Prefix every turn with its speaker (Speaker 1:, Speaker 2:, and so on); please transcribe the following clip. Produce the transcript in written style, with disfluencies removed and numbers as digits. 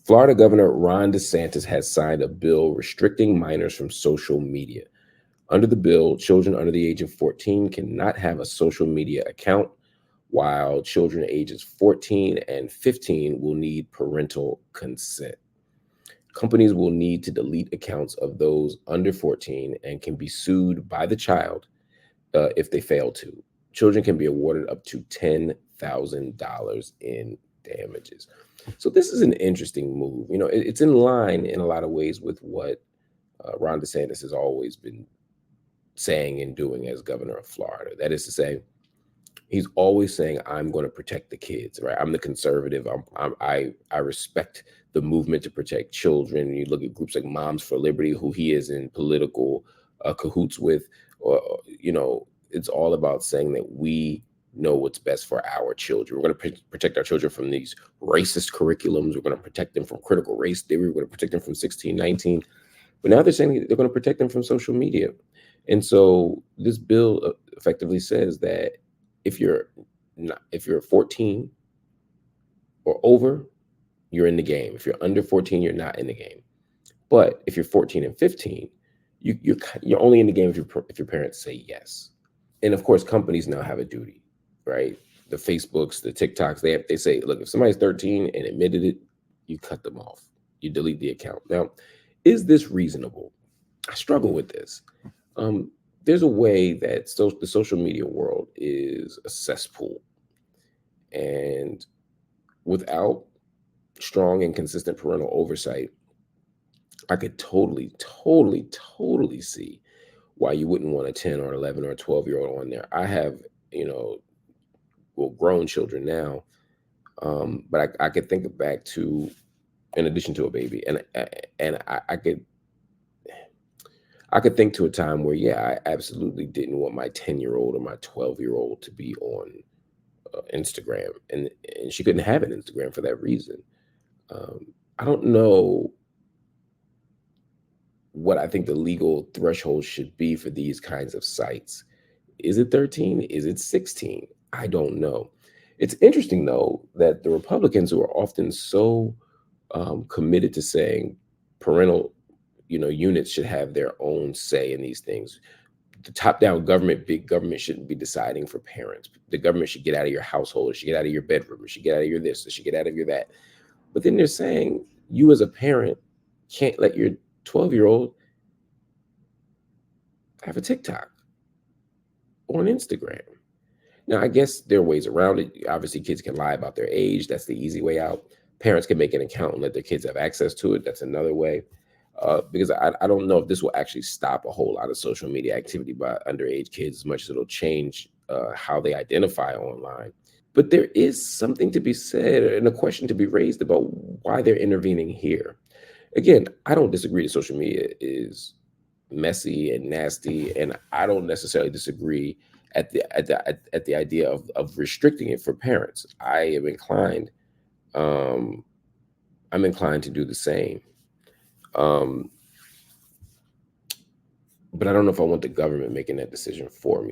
Speaker 1: Florida Governor Ron DeSantis has signed a bill restricting minors from social media. Under the bill, children under the age of 14 cannot have a social media account, while children ages 14 and 15 will need parental consent. Companies will need to delete accounts of those under 14 and can be sued by the child if they fail to. Children can be awarded up to $10,000 in damages. So this is an interesting move. It's in line in a lot of ways with what Ron DeSantis has always been saying and doing as governor of Florida. That is to say, he's always saying, "I'm going to protect the kids." Right? I'm the conservative. I respect the movement to protect children. You look at groups like Moms for Liberty, who he is in political cahoots with. It's all about saying that we know what's best for our children. We're going to protect our children from these racist curriculums. We're going to protect them from critical race theory. We're going to protect them from 1619. But now they're saying they're going to protect them from social media. And so this bill effectively says that if you're 14 or over, you're in the game. If you're under 14, you're not in the game. But if you're 14 and 15, you're only in the game if your parents say yes. And of course, companies now have a duty, right? The Facebooks, the TikToks, they say, look, if somebody's 13 and admitted it, you cut them off. You delete the account. Now, is this reasonable? I struggle with this. There's a way that the social media world is a cesspool. And without strong and consistent parental oversight, I could totally see why you wouldn't want a 10 or 11 or 12-year-old on there. I have, grown children now, but I could think back to, in addition to a baby, and I could think to a time where, I absolutely didn't want my 10-year-old or my 12-year-old to be on Instagram, and she couldn't have an Instagram for that reason. I don't know what I think the legal threshold should be for these kinds of sites. Is it 13? Is it 16? I don't know. It's interesting, though, that the Republicans, who are often so committed to saying parental units should have their own say in these things. The top-down government, big government, shouldn't be deciding for parents. The government should get out of your household. It should get out of your bedroom. It should get out of your this. It should get out of your that. But then they're saying you as a parent can't let your 12-year-old have a TikTok or an Instagram. Now, I guess there are ways around it. Obviously, kids can lie about their age. That's the easy way out. Parents can make an account and let their kids have access to it. That's another way. Because I don't know if this will actually stop a whole lot of social media activity by underage kids as much as it'll change how they identify online. But there is something to be said and a question to be raised about why they're intervening here. Again, I don't disagree that social media is messy and nasty, and I don't necessarily disagree at the idea of restricting it for parents. I'm inclined to do the same. But I don't know if I want the government making that decision for me.